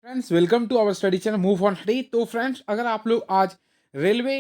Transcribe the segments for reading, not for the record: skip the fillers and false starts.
Friends welcome to our study channel move on study. तो friends अगर आप लोग आज रेलवे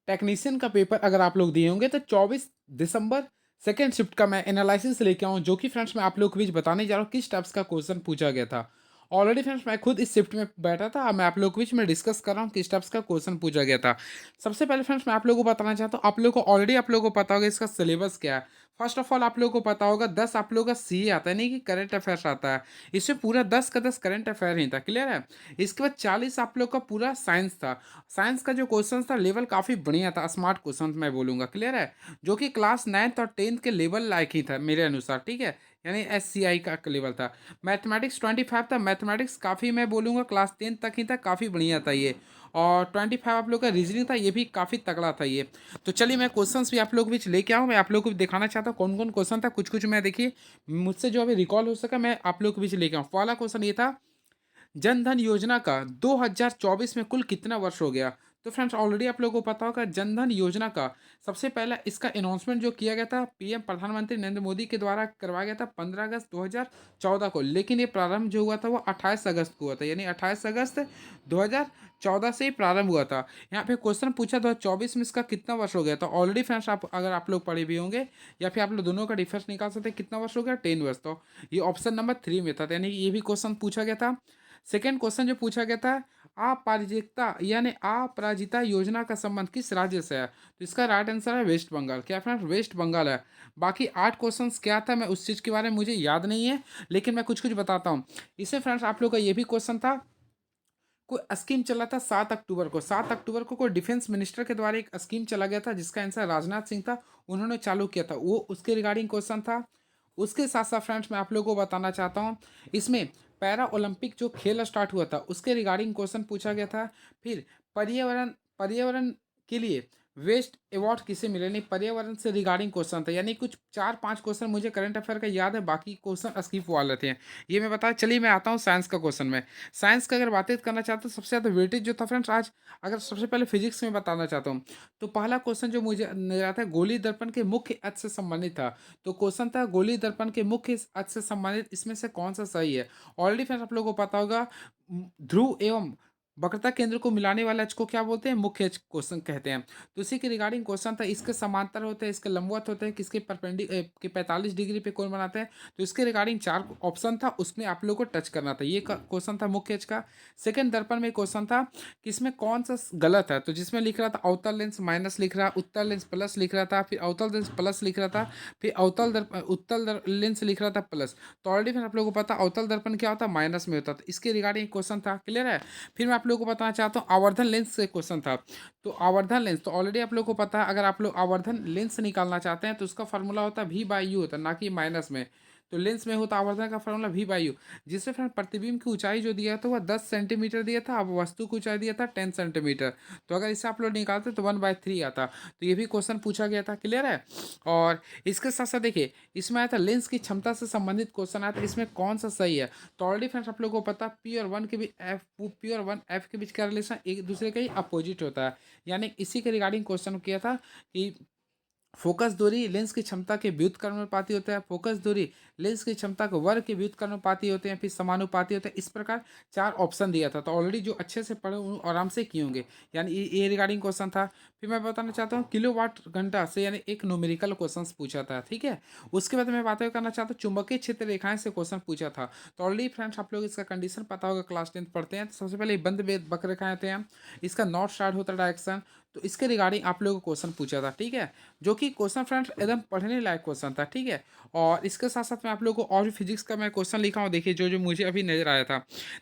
टेक्नीशियन का पेपर अगर आप लोग दिए होंगे तो 24 दिसंबर सेकेंड शिफ्ट का मैं एनालिसिस लेके आऊँ, जो कि फ्रेंड्स मैं आप लोग के बीच बताने जा रहा हूँ किस टाइप्स का क्वेश्चन पूछा गया था। ऑलरेडी फ्रेंड्स मैं खुद इस शिफ्ट में बैठा था, अब मैं आप लोग के बीच में डिस्कस कर रहा हूँ किस टाइप्स का क्वेश्चन पूछा गया था। सबसे पहले फ्रेंड्स मैं आप लोगों को बताना चाहता हूँ, आप लोग को ऑलरेडी आप लोगों को पता होगा इसका सिलेबस क्या है। फर्स्ट ऑफ ऑल आप लोगों को पता होगा 10 आप लोगों का सी आता है, नहीं कि करंट अफेयर्स आता है। इसमें पूरा 10 का 10 करंट अफेयर ही था, क्लियर है। इसके बाद 40 आप लोग का पूरा साइंस था। साइंस का जो क्वेश्चन था लेवल काफ़ी बढ़िया था, स्मार्ट क्वेश्चन मैं बोलूँगा, क्लियर है। जो कि क्लास 9th और 10th के लेवल लायक ही था मेरे अनुसार, ठीक है। यानी SCI का लेवल था। मैथमेटिक्स 25 था, मैथमेटिक्स काफ़ी मैं बोलूँगा क्लास 10 तक ही था, काफ़ी बढ़िया था ये। और 25 आप लोग का रीजनिंग था, ये भी काफ़ी तगड़ा था ये। तो चलिए मैं क्वेश्चंस भी आप लोग के बीच लेके आऊँ, मैं आप लोग को भी दिखाना चाहता हूँ कौन कौन क्वेश्चन था। कुछ कुछ मैं देखिए मुझसे जो अभी रिकॉल हो सका मैं आप लोग के बीच लेके आऊँ। पहला क्वेश्चन ये था, जन धन योजना का 2024 में कुल कितना वर्ष हो गया। तो फ्रेंड्स ऑलरेडी आप लोगों को पता होगा जन धन योजना का सबसे पहला इसका अनाउंसमेंट जो किया गया था पीएम प्रधानमंत्री नरेंद्र मोदी के द्वारा करवाया गया था 15 अगस्त 2014 को, लेकिन ये प्रारंभ जो हुआ था वो 28 अगस्त को हुआ था, यानी 28 अगस्त 2014 से ही प्रारंभ हुआ था। यहाँ पे क्वेश्चन पूछा 2024 में इसका कितना वर्ष हो गया था। ऑलरेडी फ्रेंड्स आप अगर आप लोग पढ़े भी होंगे या फिर आप लोग दोनों का डिफरेंस निकाल सकते हैं, कितना वर्ष हो गया, 10 वर्ष। तो ये ऑप्शन नंबर 3 में था, तो यानी कि ये भी क्वेश्चन पूछा गया था। सेकेंड क्वेश्चन जो पूछा गया था, अपराजिता यानी अपराजिता योजना का संबंध किस राज्य से है। तो इसका राइट आंसर है वेस्ट बंगाल। क्या फ्रेंड्स, वेस्ट बंगाल है। बाकी 8 क्वेश्चंस क्या था मैं उस चीज़ के बारे में मुझे याद नहीं है, लेकिन मैं कुछ कुछ बताता हूँ। इससे फ्रेंड्स आप लोग का ये भी क्वेश्चन था, कोई स्कीम चला था 7 अक्टूबर को, 7 अक्टूबर को कोई डिफेंस मिनिस्टर के द्वारा एक स्कीम चला गया था जिसका आंसर राजनाथ सिंह था, उन्होंने चालू किया था, वो उसके रिगार्डिंग क्वेश्चन था। उसके साथ साथ फ्रेंड्स मैं आप लोगों को बताना चाहता हूँ, इसमें पैरा ओलंपिक जो खेल स्टार्ट हुआ था उसके रिगार्डिंग क्वेश्चन पूछा गया था। फिर पर्यावरण पर्यावरण के लिए वेस्ट अवार्ड किसे मिले, नहीं पर्यावरण से रिगार्डिंग क्वेश्चन था। यानी कुछ 4-5 क्वेश्चन मुझे करंट अफेयर का याद है, बाकी क्वेश्चन स्किप वाले थे, ये मैं बता। चलिए मैं आता हूँ साइंस का क्वेश्चन में। साइंस का अगर बातचीत करना चाहते हैं, सबसे ज़्यादा वेटेज जो था फ्रेंड्स आज, अगर सबसे पहले फिजिक्स में बताना चाहता हूँ, तो पहला क्वेश्चन जो मुझे नजर आता है गोली दर्पण के मुख्य अक्ष से संबंधित था। तो क्वेश्चन था गोली दर्पण के मुख्य अक्ष से संबंधित इसमें से कौन सा सही है। ऑलरेडी फ्रेंड्स आप लोगों को पता होगा ध्रुव एवं वक्रता केंद्र को मिलाने वाले अक्ष को क्या बोलते हैं, मुख्य अक्ष क्वेश्चन कहते हैं। तो इसी के रिगार्डिंग क्वेश्चन था, इसके समांतर होते हैं, इसके लंबवत होते हैं, किसके के 45 डिग्री पे कोण बनाते हैं। तो इसके रिगार्डिंग 4 ऑप्शन था, उसमें आप लोग को टच करना था, ये क्वेश्चन था मुख्य अक्ष का। सेकंड दर्पण में क्वेश्चन था कि इसमें कौन सा गलत है। तो जिसमें लिख रहा था अवतल लेंस माइनस लिख रहा, उत्तल लेंस प्लस लिख रहा था, फिर अवतल लेंस प्लस लिख रहा था, फिर लेंस लिख रहा था प्लस। तो ऑलरेडी फिर आप लोगों को पता अवतल दर्पण क्या होता है, माइनस में होता था। इसके रिगार्डिंग क्वेश्चन था, क्लियर है। फिर मैं आप लोगों को बताना चाहता हूँ आवर्धन लेंस से क्वेश्चन था। तो आवर्धन लेंस तो ऑलरेडी आप लोगों को पता है, अगर आप लोग आवर्धन लेंस निकालना चाहते हैं तो उसका फॉर्मूला होता है V/U होता है, ना कि माइनस में। तो लेंस में होता आवर्धन का फॉर्मूला V/U, जिससे फ्रेंड प्रतिबिंब की ऊंचाई जो दिया था वह 10 सेंटीमीटर दिया था, अब वस्तु की ऊंचाई दिया था 10 सेंटीमीटर। तो अगर इसे आप लोग निकालते तो 1/3 आता। तो ये भी क्वेश्चन पूछा गया था, क्लियर है। और इसके साथ साथ देखिए इसमें आया था लेंस की क्षमता से संबंधित क्वेश्चन आया था, इसमें कौन सा सही है। तो ऑलरेडी फ्रेंड्स आप लोगों को पता पी और वन के बीच पी और वन एफ के बीच का रिलेशन एक दूसरे का ही अपोजिट होता है। यानी इसी के रिगार्डिंग क्वेश्चन किया था कि फोकस दूरी लेंस की क्षमता के व्युत्क्रमानुपाती होता है, फोकस दूरी लेंस की क्षमता के वर्ग के व्युत्क्रमानुपाती होते हैं, फिर समानुपाती होते हैं। इस प्रकार 4 ऑप्शन दिया था। तो ऑलरेडी जो अच्छे से पढ़े उन आराम से किए होंगे, यानी ये रिगार्डिंग क्वेश्चन था। फिर मैं बताना चाहता हूँ किलोवाट घंटा से यानी एक न्यूमेरिकल क्वेश्चन पूछा था, ठीक है। उसके बाद मैं बातें करना चाहता हूँ चुंबकीय क्षेत्र रेखाएं से क्वेश्चन पूछा था। तो ऑलरेडी फ्रेंड्स आप लोग इसका कंडीशन पता होगा, क्लास 10 पढ़ते हैं। तो सबसे पहले बंद वक्र रेखाएं होते हैं, इसका नॉर्थ स्टार्ट होता है डायरेक्शन। तो इसके रिगार्डिंग आप लोगों को क्वेश्चन पूछा था, ठीक है। जो कि क्वेश्चन फ्रेंड्स एकदम पढ़ने लायक क्वेश्चन था, ठीक है। और इसके साथ साथ मैं आप लोगों को और भी फिजिक्स का मैं क्वेश्चन लिखा हूँ, देखिए जो जो मुझे अभी नजर आया था।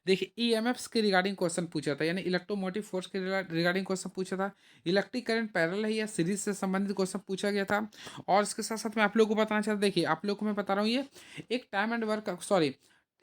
देखिए ईएमएफ्स के रिगार्डिंग क्वेश्चन पूछा था, यानी इलेक्ट्रोमोटिव फोर्स के रिगार्डिंग क्वेश्चन पूछा था। इलेक्ट्रिक करंट पैरेलल है या सीरीज से संबंधित क्वेश्चन पूछा गया था। और इसके साथ साथ मैं आप लोगों को बताना चाहता, देखिए आप लोग को मैं बता रहा हूँ ये एक टाइम एंड वर्क, सॉरी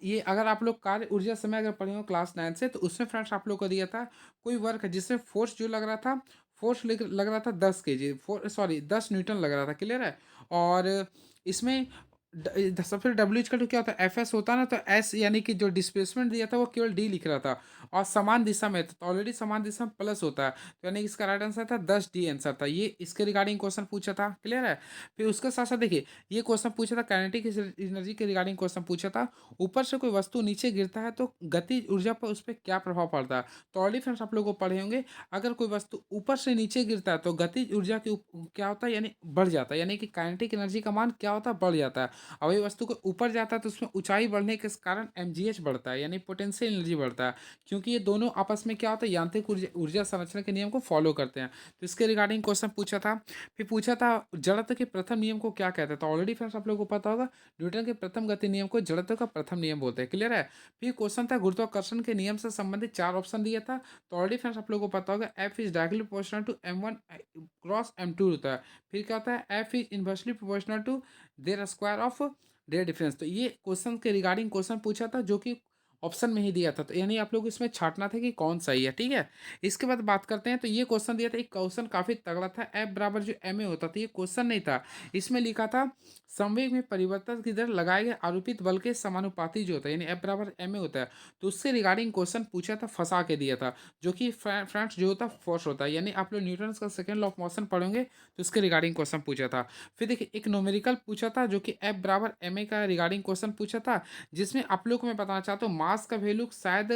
ये अगर आप लोग कार्य ऊर्जा समय अगर पढ़े हो क्लास 9 से, तो उसमें फ्रेंड्स आप लोग को दिया था कोई वर्क है जिसमें फोर्स जो लग रहा था, फोर्स लग रहा था 10 kg, सॉरी 10 न्यूटन लग रहा था, क्लियर है। और इसमें सबसे डब्ल्यू इक्वल टू क्या होता है, एफ एस होता है ना, तो एस यानी कि जो डिस्प्लेसमेंट दिया था वो केवल डी लिख रहा था, और समान दिशा में था, तो ऑलरेडी समान दिशा में प्लस होता है, तो यानी कि इसका राइट आंसर था 10 डी आंसर था। ये इसके रिगार्डिंग क्वेश्चन पूछा था, क्लियर है। फिर उसके साथ साथ देखिए, ये क्वेश्चन पूछा था काइनेटिक एनर्जी के रिगार्डिंग क्वेश्चन पूछा था। ऊपर से कोई वस्तु नीचे गिरता है तो गति ऊर्जा पर उस पर क्या प्रभाव पड़ता है। तो ऑलरेडी फ्रेंड्स आप लोगों को पढ़े होंगे, अगर कोई वस्तु ऊपर से नीचे गिरता है तो गति ऊर्जा की क्या होता है, यानी बढ़ जाता है, यानी कि काइनेटिक एनर्जी का मान क्या होता है, बढ़ जाता है। और वही वस्तु को ऊपर जाता है तो उसमें ऊंचाई बढ़ने के कारण mgh बढ़ता है, यानी पोटेंशियल एनर्जी बढ़ता है, क्योंकि ये दोनों आपस में क्या होता है, यांत्रिक ऊर्जा ऊर्जा संरक्षण के नियम को फॉलो करते हैं। तो इसके रिगार्डिंग क्वेश्चन पूछा था। फिर पूछा था जड़त्व के प्रथम नियम को क्या कहते हैं, तो ऑलरेडी फ्रेंड्स आप लोगों को पता होगा, न्यूटन के प्रथम गति नियम को जड़त्व का प्रथम नियम बोलते हैं, क्लियर है। फिर क्वेश्चन था गुरुत्वाकर्षण के नियम से संबंधित 4 ऑप्शन दिया था, तो ऑलरेडी फ्रेंड्स आप लोगों को पता होगा, F is directly proportional to m1 cross m2 होता है। फिर क्या होता है, F is inversely proportional to their square of their difference. तो ये क्वेश्चन के रिगार्डिंग क्वेश्चन पूछा था, जो कि ऑप्शन में ही दिया था, तो यानी आप लोग इसमें छांटना था कि कौन सही है, ठीक है। इसके बाद बात करते हैं, तो ये क्वेश्चन दिया था, एक क्वेश्चन काफी तगड़ा था, एफ बराबर जो एम ए होता था, ये क्वेश्चन नहीं था, इसमें लिखा था संवेग में परिवर्तन की दर लगाए गए आरोपित बल के समानुपाती जो होता है, यानी एफ बराबर एम ए होता है, तो उससे रिगार्डिंग क्वेश्चन पूछा था, फंसा के दिया था, जो कि फ्रेंड्स जो होता है फोर्स होता है, यानी आप लोग न्यूटन का सेकंड लॉ ऑफ मोशन पढ़ोगे तो उसके रिगार्डिंग क्वेश्चन पूछा था। फिर देखिए एक न्यूमेरिकल पूछा था, जो कि एफ बराबर एम ए का रिगार्डिंग क्वेश्चन पूछा था, जिसमें आप लोग को मैं बताना चाहता हूँ, मास का वैल्यू शायद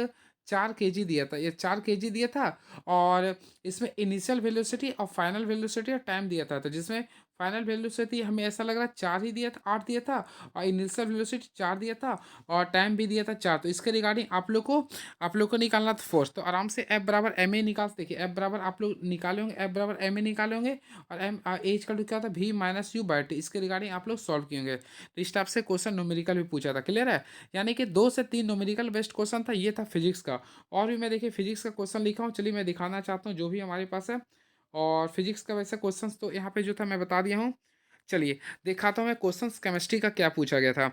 4 kg दिया था, ये 4 kg दिया था, और इसमें इनिशियल वेलोसिटी और फाइनल वेलोसिटी और टाइम दिया था, तो जिसमें फाइनल वेलोसिटी हमें ऐसा लग रहा है 4 ही दिया था, 8 दिया था, और इनिशियल वेलोसिटी 4 दिया था, और टाइम भी दिया था 4। तो इसके रिगार्डिंग आप लोग को निकालना था फोर्स, तो आराम से एफ बराबर एम ए निकाल, देखिए एफ बराबर आप लोग निकाले होंगे, एफ बराबर एम ए निकाले होंगे, और एम एच का क्या होता है, v minus u by t, इसके रिगार्डिंग आप लोग सॉल्व किए होंगे। तो इस टाइप से क्वेश्चन न्यूमेरिकल भी पूछा था, क्लियर है। यानी कि 2 से 3 न्यूमेरिकल बेस्ड क्वेश्चन था, ये था फिजिक्स का। और भी मैं देखिए फिजिक्स का क्वेश्चन लिखा हूँ, चलिए मैं दिखाना चाहता हूँ जो भी हमारे पास है। और फिजिक्स का वैसे क्वेश्चंस तो यहाँ पे जो था मैं बता दिया हूँ। चलिए दिखाता हूँ मैं क्वेश्चंस केमिस्ट्री का क्या पूछा गया था।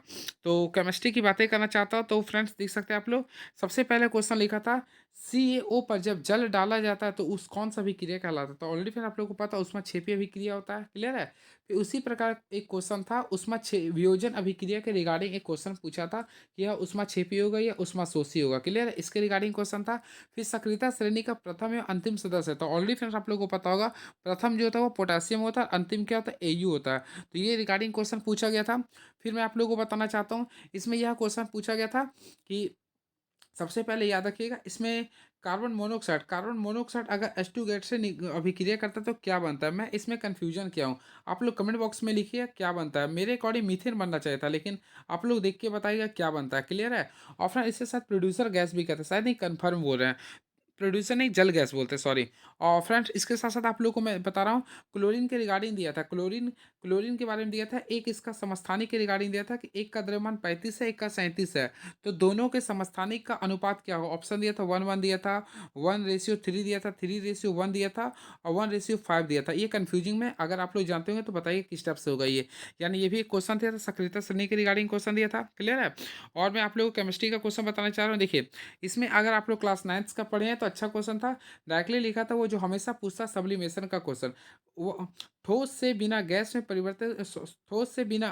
तो केमिस्ट्री की बातें करना चाहता हूँ, तो फ्रेंड्स देख सकते हैं आप लोग, सबसे पहले क्वेश्चन लिखा था, CaO पर जब जल डाला जाता है तो उस कौन सा अभिक्रिया कहलाता है। तो ऑलरेडी फिर आप लोगों को पता है उसमें क्षेपीय अभिक्रिया होता है, क्लियर है। फिर उसी प्रकार एक क्वेश्चन था उसमें वियोजन अभिक्रिया के रिगार्डिंग एक क्वेश्चन पूछा था कि यह उष्मा क्षेपी होगा या उष्मा शोषी होगा, क्लियर है, इसके रिगार्डिंग क्वेश्चन था। फिर सक्रियता श्रेणी का प्रथम या अंतिम सदस्य है, तो ऑलरेडी फ्रेंड्स आप लोगों को पता होगा, प्रथम जो होता है वो पोटेशियम होता है, अंतिम क्या होता है, Au होता है। तो ये रिगार्डिंग क्वेश्चन पूछा गया था। फिर मैं आप लोगों को बताना चाहता हूँ, इसमें यह क्वेश्चन पूछा गया था कि सबसे पहले याद रखिएगा, इसमें कार्बन मोनोऑक्साइड अगर H2 गैस से अभिक्रिया करता है तो क्या बनता है। मैं इसमें कन्फ्यूजन किया हूँ, आप लोग कमेंट बॉक्स में लिखिए क्या बनता है। मेरे अकॉर्डिंग मीथेन बनना चाहिए था, लेकिन आप लोग देख के बताइएगा क्या बनता है, क्लियर है। और फिर इसके साथ प्रोड्यूसर गैस भी कहते हैं, शायद नहीं कन्फर्म बोल रहे हैं, प्रोड्यूसर नहीं जल गैस बोलते हैं, सॉरी। और फ्रेंड्स इसके साथ साथ आप लोगों को मैं बता रहा हूँ, क्लोरीन के रिगार्डिंग दिया था, क्लोरीन के बारे में दिया था, एक इसका समस्थानिक के रिगार्डिंग दिया था कि एक का द्रव्यमान 35 है, एक का 37 है, तो दोनों के समस्थानिक का अनुपात क्या हो। ऑप्शन दिया था 1:1 दिया था, 1:3 दिया था, 3:1 दिया था, और 1:5 दिया था। ये कन्फ्यूजिंग में, अगर आप लोग जानते होंगे तो बताइए किस टाइप से होगा ये। यानी ये भी एक क्वेश्चन दिया था, सक्रियता श्रेणी के रिगार्डिंग क्वेश्चन दिया था, क्लियर है। और मैं आप लोगों को केमिस्ट्री का क्वेश्चन बताना चाह रहा हूँ, देखिए इसमें अगर आप लोग क्लास 9th का पढ़े हैं तो अच्छा क्वेश्चन था, डायरेक्टली लिखा था, वो जो हमेशा पूछता सब्लिमेशन का क्वेश्चन, वो ठोस से बिना गैस में परिवर्तित, ठोस से बिना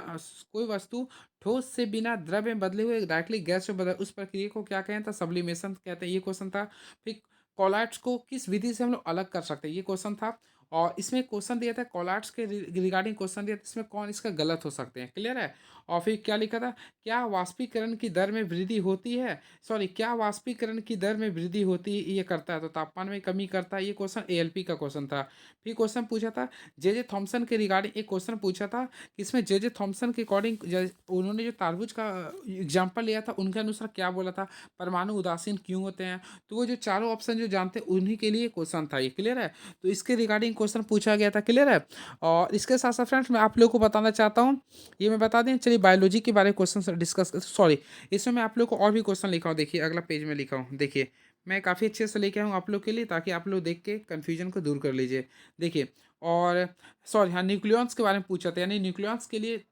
कोई वस्तु ठोस से बिना द्रव्य में बदले हुए डायरेक्टली गैस में बदल, उस प्रक्रिया को क्या कहते हैं, सब्लिमेशन कहते हैं, ये क्वेश्चन था। फिर कॉलाइट्स को किस विधि से हम लोग अलग कर सकते हैं, ये क्वेश्चन था। और इसमें क्वेश्चन दिया था कॉलाइट्स के रिगार्डिंग क्वेश्चन दिया था, इसमें कौन इसका गलत हो सकते हैं, क्लियर है। और फिर क्या लिखा था, क्या वाष्पीकरण की दर में वृद्धि होती है, सॉरी क्या वाष्पीकरण की दर में वृद्धि होती है ये करता है, तो तापमान में कमी करता है, ये क्वेश्चन ALP का क्वेश्चन था। फिर क्वेश्चन पूछा था जे थॉमसन के रिगार्डिंग, एक क्वेश्चन पूछा था कि इसमें जे थॉमसन के अकॉर्डिंग उन्होंने जो तारबूज का एग्जाम्पल लिया था उनके अनुसार क्या बोला था, परमाणु उदासीन क्यों होते हैं। तो वो जो चारों ऑप्शन जो जानते हैं उन्हीं के लिए क्वेश्चन था ये, क्लियर है। तो इसके रिगार्डिंग क्वेश्चन पूछा गया था, क्लियर है। और इसके साथ साथ फ्रेंड्स मैं आप लोग को बताना चाहता हूँ, ये मैं बता दें, चलिए बायोलॉजी के बारे में क्वेश्चन डिस्कस, सॉरी इसमें मैं आप लोग को और भी क्वेश्चन लिखा हूँ, देखिए अगला पेज में लिखा हूँ, देखिए मैं काफ़ी अच्छे से लेके आऊँ आप लोग के लिए, ताकि आप लोग देख के कन्फ्यूजन को दूर कर लीजिए। देखिए और सॉरी हाँ, न्यूक्लियॉन्स के बारे में पूछा था, यानी न्यूक्लियॉन्स के लिए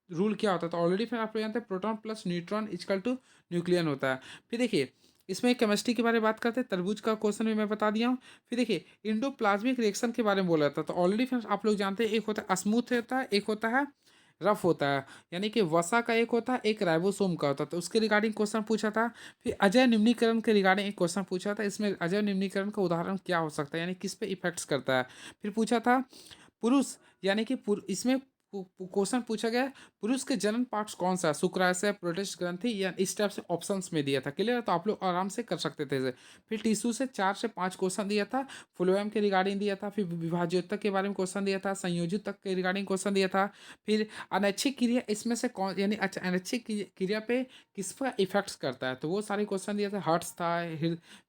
रूल क्या होता है, तो ऑलरेडी फिर आप लोग जानते हैं proton plus neutron equal to nucleon होता है। फिर देखिए इसमें केमिस्ट्री के बारे में बात करते हैं, तरबूज का क्वेश्चन भी मैं बता दिया हूँ। फिर देखिए इंडोप्लाज्मिक रिएक्शन के बारे में बोला था, तो ऑलरेडी फ्रेंड्स आप लोग जानते हैं, एक होता है स्मूथ होता है, एक होता है रफ होता है, यानी कि वसा का एक होता है, एक राइबोसोम का होता है, तो उसके रिगार्डिंग क्वेश्चन पूछा था। फिर अजय निम्नीकरण के रिगार्डिंग एक क्वेश्चन पूछा था, इसमें अजय निम्नीकरण का उदाहरण क्या हो सकता है, यानी किस पे इफेक्ट्स करता है। फिर पूछा था पुरुष, यानी कि इसमें क्वेश्चन पूछा गया पुरुष के जनन पार्ट्स कौन सा है, शुक्राशय, प्रोटेस्ट ग्रंथि, या इस टाइप से ऑप्शंस में दिया था। क्लियर है, तो आप लोग आराम से कर सकते थे इसे। फिर टिश्यू से 4 से 5 क्वेश्चन दिया था, फ्लोएम के रिगार्डिंग दिया था, फिर विभाज्योतक के बारे में क्वेश्चन दिया था, संयोजित तक के रिगार्डिंग क्वेश्चन दिया था। फिर अनैच्छिक क्रिया इसमें से कौन, यानी अच्छा अनैच्छिक क्रिया पे किस पर इफेक्ट्स करता है, तो वो सारे क्वेश्चन दिया था। हार्ट्स था,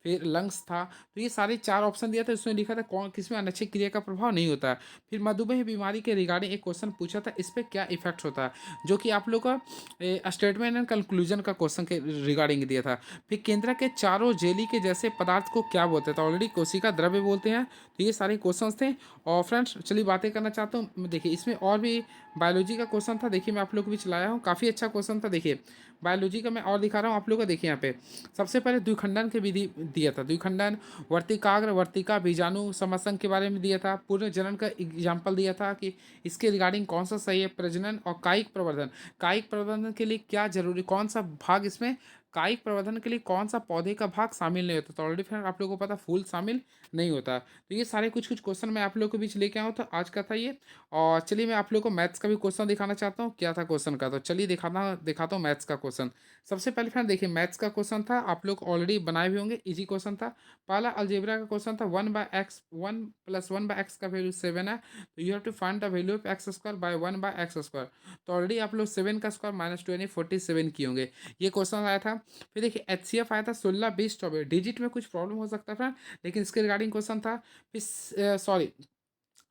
फिर लंग्स था, तो ये सारे 4 ऑप्शन दिया था, उसमें लिखा था कौन किसमें अनैच्छिक क्रिया का प्रभाव नहीं होता है। फिर मधुमेह बीमारी के रिगार्डिंग एक क्वेश्चन पूछा था, इस पर क्या इफेक्ट होता है, जो कि आप लोग का स्टेटमेंट एंड कंक्लूजन का क्वेश्चन के रिगार्डिंग दिया था। फिर केंद्र के चारों जेली के जैसे पदार्थ को क्या बोलते हैं, तो ऑलरेडी कोशिका द्रव्य बोलते हैं। तो ये सारे क्वेश्चन थे। और फ्रेंड्स चलिए बातें करना चाहता हूँ, देखिए इसमें और भी बायोलॉजी का क्वेश्चन था, देखिए मैं आप लोग को भी चलाया हूँ, काफ़ी अच्छा क्वेश्चन था। देखिए बायोलॉजी का मैं और दिखा रहा हूँ आप लोग को, देखिए यहाँ पे सबसे पहले द्विखंडन के विधि दिया था, द्विखंडन, वर्तिकाग्र, वर्तिका, बीजाणु समसंग के बारे में दिया था, पूर्ण जनन का एग्जाम्पल दिया था कि इसके रिगार्डिंग कौन सा सही है, प्रजनन और कायिक प्रवर्धन, कायिक प्रवर्धन के लिए क्या जरूरी, कौन सा भाग इसमें कायिक प्रवर्धन के लिए कौन सा पौधे का भाग शामिल नहीं होता, तो ऑलरेडी फ्रेंड आप लोगों को पता फूल शामिल नहीं होता। तो ये सारे कुछ कुछ क्वेश्चन मैं आप लोगों के बीच लेके आऊँ, तो आज का था ये। और चलिए मैं आप लोगों को मैथ्स का भी क्वेश्चन दिखाना चाहता हूँ, क्या था क्वेश्चन का, तो चलिए दिखाता हूँ मैथ्स का क्वेश्चन। सबसे पहले फ्रेंड देखिए मैथ्स का क्वेश्चन था, आप लोग ऑलरेडी बनाए भी होंगे, इजी क्वेश्चन था। पहला अलजेब्रा का क्वेश्चन था, 1/x, 1 + 1/x का वैल्यू 7 है, तो you have to find the value of x square by 1/x square. तो ऑलरेडी आप लोग 7 का स्क्वायर -2 यानी 47 किए होंगे, ये क्वेश्चन आया था। फिर देखिए HCF आया था 16, 20, 24, डिजिट में कुछ प्रॉब्लम हो सकता है फ्रेंड, लेकिन इसके रिगार्डिंग क्वेश्चन था। फिर सॉरी,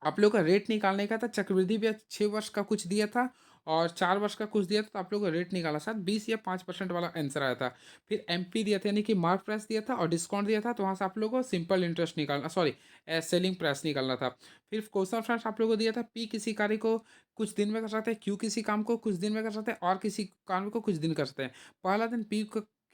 आप लोग का रेट निकालने का था, चक्रवृद्धि ब्याज 6 वर्ष का कुछ दिया था और 4 वर्ष का कुछ दिया था, तो आप लोग का रेट निकाला, शायद 20 या 5% वाला आंसर आया था। फिर MP दिया था, यानी कि मार्क प्राइस दिया था और डिस्काउंट दिया था, तो वहाँ से आप लोगों को सिंपल इंटरेस्ट निकालना, सॉरी सेलिंग प्राइस निकालना था। फिर क्वेश्चन फ्रेंड्स आप लोगों को दिया था, P किसी कार्य को कुछ दिन में कर सकते हैं, Q किसी काम को कुछ दिन में कर सकते हैं और किसी काम को कुछ दिन कर सकते हैं। पहला दिन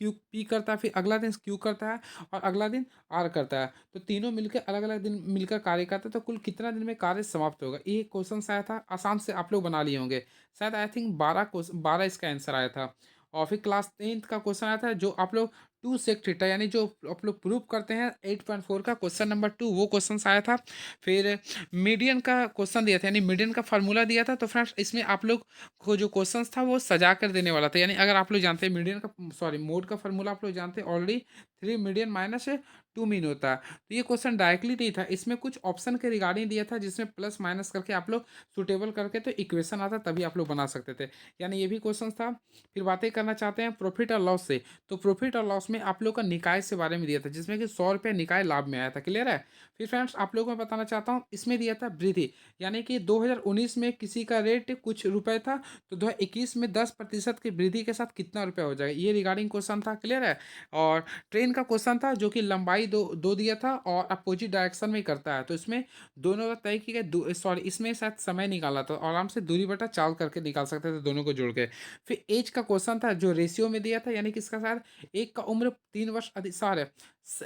P करता है, फिर अगला दिन Q करता है और अगला दिन R करता है, तो तीनों मिलकर अलग अलग दिन मिलकर कार्य करते हैं, तो कुल कितना दिन में कार्य समाप्त होगा, ये क्वेश्चन आया था, आसान से आप लोग बना लिए होंगे। शायद आई थिंक 12 इसका आंसर आया था। और फिर क्लास 10th का क्वेश्चन आया था, जो आप लोग 2 सेक थीटा, यानी जो आप लोग प्रूव करते हैं 8.4 का क्वेश्चन नंबर 2, वो क्वेश्चन आया था। फिर मीडियन का क्वेश्चन दिया था, यानी मीडियन का फार्मूला दिया था, तो फ्रेंड्स इसमें आप लोग को जो क्वेश्चन था वो सजा कर देने वाला था, यानी अगर आप लोग जानते हैं मीडियन का, सॉरी मोड का फार्मूला आप लोग जानते हैं ऑलरेडी, 3 मीडियन माइनस 2 मीन होता है। तो ये क्वेश्चन डायरेक्टली नहीं था, इसमें कुछ ऑप्शन के रिगार्डिंग दिया था, जिसमें प्लस माइनस करके आप लोग सुटेबल करके तो इक्वेशन आता तभी आप लोग बना सकते थे, यानी ये भी क्वेश्चन था। फिर बातें करना चाहते हैं प्रॉफिट और लॉस से, तो प्रॉफिट और लॉस में आप लोग का निकाय से बारे में दिया था, जिसमें कि 100 रुपये निकाय लाभ में आया था। क्लियर है। फिर फ्रेंड्स आप लोगों को मैं बताना चाहता हूँ, इसमें दिया था वृद्धि, यानी कि 2019 में किसी का रेट कुछ रुपए था, तो 2021 में 10% की वृद्धि के साथ कितना रुपया हो जाएगा, ये रिगार्डिंग क्वेश्चन था। क्लियर है। और ट्रेन का क्वेश्चन था, जो कि लंबाई दो दो दिया था और अपोजिट डायरेक्शन में करता है, तो इसमें दोनों का तय किया गया, सॉरी इसमें शायद समय निकाला था, आराम से दूरी बटा चाल करके निकाल सकते थे दोनों को जोड़ के। फिर एज का क्वेश्चन था, जो रेशियो में दिया था, यानी कि इसका शायद एक का उम्र 3 वर्ष अधिक,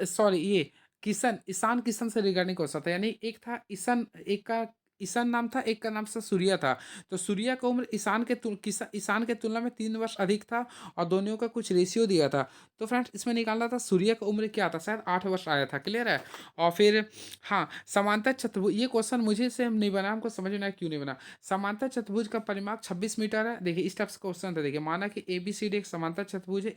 सॉरी ये ईशान किशन से रिगार्डिंग क्वेश्चन था, यानी एक था ईशान, एक का ईशान नाम था, एक का नाम से सूर्या था, तो सूर्या का उम्र ईशान के तुलना में 3 वर्ष अधिक था और दोनों का कुछ रेशियो दिया था। तो फ्रेंड्स इसमें निकालना था सूर्य का उम्र क्या था, शायद 8 वर्ष आया था। क्लियर है। और फिर हाँ, समांतर चतुर्भुज, ये क्वेश्चन मुझे से नहीं बना, हमको समझ में आया क्यों नहीं बना। समांतर चतुर्भुज का परिमाप 26 मीटर है। देखिए इस टाइप से क्वेश्चन था, देखिए माना कि ABCD एक समांतर चतुर्भुज है,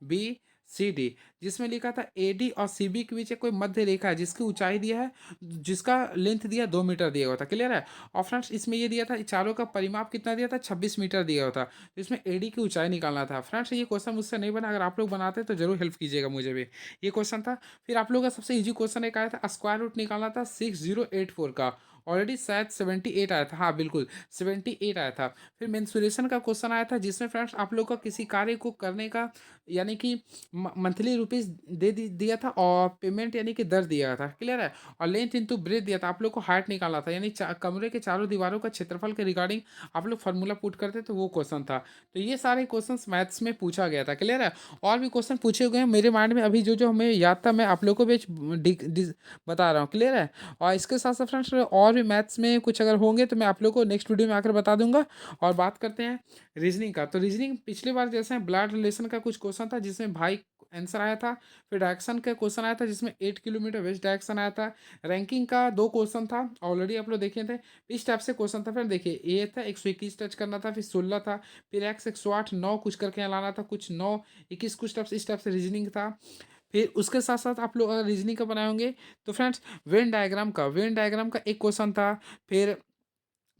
ABCD, जिसमें लिखा था AD और CB के बीच कोई मध्य रेखा है, जिसकी ऊंचाई दिया है, जिसका लेंथ दिया 2 मीटर दिया हुआ था। क्लियर है। और फ्रेंड्स इसमें ये दिया था, चारों का परिमाप कितना दिया था, 26 मीटर दिया हुआ था, तो इसमें AD की ऊंचाई निकालना था। फ्रेंड्स ये क्वेश्चन मुझसे नहीं बना, अगर आप लोग बनाते तो जरूर हेल्प कीजिएगा मुझे भी, ये क्वेश्चन था। फिर आप लोग का सबसे इजी क्वेश्चन एक आया था, स्क्वायर रूट निकालना था 6084 का, ऑलरेडी शायद 78 आया था, हाँ बिल्कुल 78 आया था। फिर मेंसुरेशन का क्वेश्चन आया था, जिसमें फ्रेंड्स आप लोग का किसी कार्य को करने का, यानी कि मंथली रुपीज दिया था और पेमेंट यानी कि दर दिया था। क्लियर है। और लेंथ इंटू ब्रेथ दिया था, आप लोग को हाइट निकालना था, यानी कमरे के चारों दीवारों का क्षेत्रफल के रिगार्डिंग आप लोग फार्मूला पुट करते, तो वो क्वेश्चन था। तो ये सारे क्वेश्चंस मैथ्स में पूछा गया था। क्लियर है। और भी क्वेश्चन पूछे गए हैं मेरे माइंड में, अभी जो जो हमें याद था मैं आप लोग को भी बता रहा हूँ। क्लियर है। और इसके साथ साथ फ्रेंड्स और भी मैथ्स में कुछ अगर होंगे तो मैं आप लोग को नेक्स्ट वीडियो में आकर बता दूंगा। और बात करते हैं रीजनिंग का। तो रीजनिंग पिछली बार जैसे ब्लड रिलेशन का कुछ क्वेश्चन था जिसमें भाई आंसर आया था। फिर डायरेक्शन का क्वेश्चन आया था जिसमें 8 किलोमीटर वेस्ट डायरेक्शन आया था। रैंकिंग का 2 क्वेश्चन था, ऑलरेडी आप लोग देखे थे। इस टाइप से क्वेश्चन था। फिर देखिए ए था 121 टच करना था, फिर 16 था, फिर एक्स 108 9 कुछ करके यहाँ लाना था, कुछ 9 21 कुछ टाइप से इस टाइप से रीजनिंग था। फिर उसके साथ साथ आप लोग अगर रीजनिंग का बनाए होंगे तो फ्रेंड्स वेन डायग्राम का एक क्वेश्चन था। फिर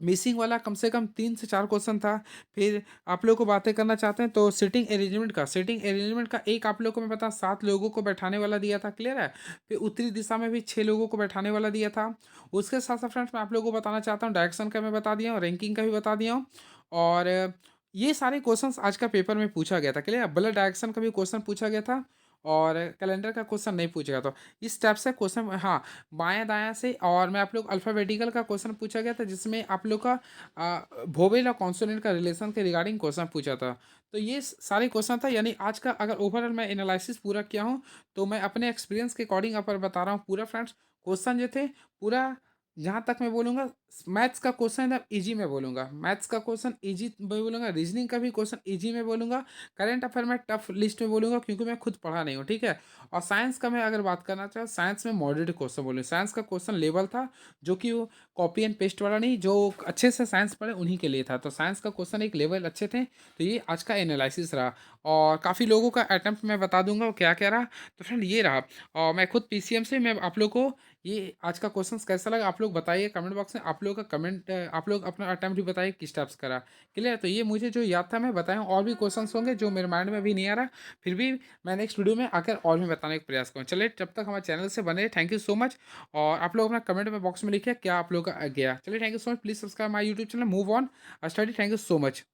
मिसिंग वाला कम से कम 3 से 4 क्वेश्चन था। फिर आप लोग को बातें करना चाहते हैं तो सिटिंग अरेंजमेंट का एक आप लोग को मैं बता 7 लोगों को बैठाने वाला दिया था, क्लियर है। फिर उत्तरी दिशा में भी 6 लोगों को बैठाने वाला दिया था। उसके साथ साथ फ्रेंड्स मैं आप लोगों को बताना चाहता हूँ, डायरेक्शन का मैं बता दिया हूँ, रैंकिंग का भी बता दिया हूँ। और ये सारे क्वेश्चंस आज का पेपर में पूछा गया था, क्लियर। ब्लड डायरेक्शन का भी क्वेश्चन पूछा गया था और कैलेंडर का क्वेश्चन नहीं पूछा गया था। इस टाइप से क्वेश्चन, हाँ, बायां दायां से। और मैं आप लोग अल्फ़ाबेटिकल का क्वेश्चन पूछा गया था जिसमें आप लोग का वोवेल और कॉन्सोनेंट का रिलेशन के रिगार्डिंग क्वेश्चन पूछा था। तो ये सारे क्वेश्चन था। यानी आज का अगर ओवरऑल मैं एनालिसिस पूरा किया हूँ तो मैं अपने एक्सपीरियंस के अकॉर्डिंग आप बता रहा हूँ पूरा फ्रेंड्स। क्वेश्चन जो थे पूरा, जहाँ तक मैं बोलूँगा मैथ्स का क्वेश्चन एकदम ईजी में बोलूँगा, मैथ्स का क्वेश्चन ईजी में बोलूँगा, रीजनिंग का भी क्वेश्चन ईजी में बोलूँगा, करंट अफेयर में टफ लिस्ट में बोलूँगा क्योंकि मैं खुद पढ़ा नहीं हूँ, ठीक है। और साइंस का मैं अगर बात करना चाहूँ, साइंस में मॉडरेट क्वेश्चन बोलूँ। साइंस का क्वेश्चन लेवल था जो कि वो कॉपी एंड पेस्ट वाला नहीं, जो अच्छे से साइंस पढ़े उन्हीं के लिए था। तो साइंस का क्वेश्चन एक लेवल अच्छे थे। तो ये आज का एनालिसिस रहा और काफ़ी लोगों का अटैम्प्ट मैं बता दूंगा वो क्या क्या रहा। तो फ्रेंड ये रहा। और मैं खुद पीसीएम से मैं आप लोग को ये आज का क्वेश्चन कैसा लगा आप लोग बताइए कमेंट बॉक्स में। आप लोग का कमेंट, आप लोग अपना अटैम्प्ट भी बताइए किस टाइप्स करा, क्लियर। तो ये मुझे जो याद था मैं बताया हूँ। और भी क्वेश्चंस होंगे जो मेरे माइंड में भी नहीं आ रहा, फिर भी मैं नेक्स्ट वीडियो में आकर और भी बताने का प्रयास करूँ। चलिए तब तक हमारे चैनल से बने, थैंक यू सो मच। और आप लोग अपना कमेंट में बॉक्स में लिखिए क्या आप लोग का गया। चलिए thank you so much, please subscribe my YouTube channel move on study. Thank you so much.